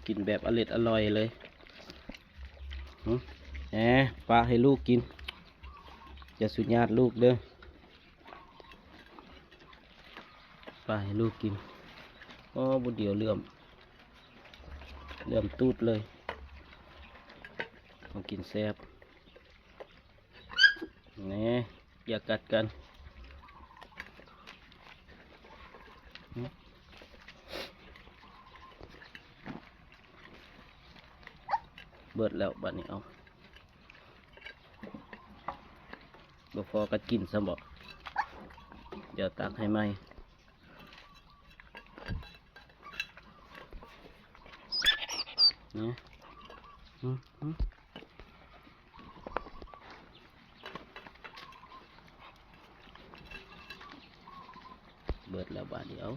กินแบบอร่อยเลยแหมปลาให้ลูกกินอย่าสุดญาติลูกเด้อปลาให้ลูกกินอ๋อบุเดียวเลื่อมตูดเลยต้องกินแซ่บนี่อย่ากัดกันเบิดแล้วบัดนี้เอาบ่พอก็กินซะบ่เดี๋ยวตักให้ไหมนี่เบิดแล้วบาดเดียว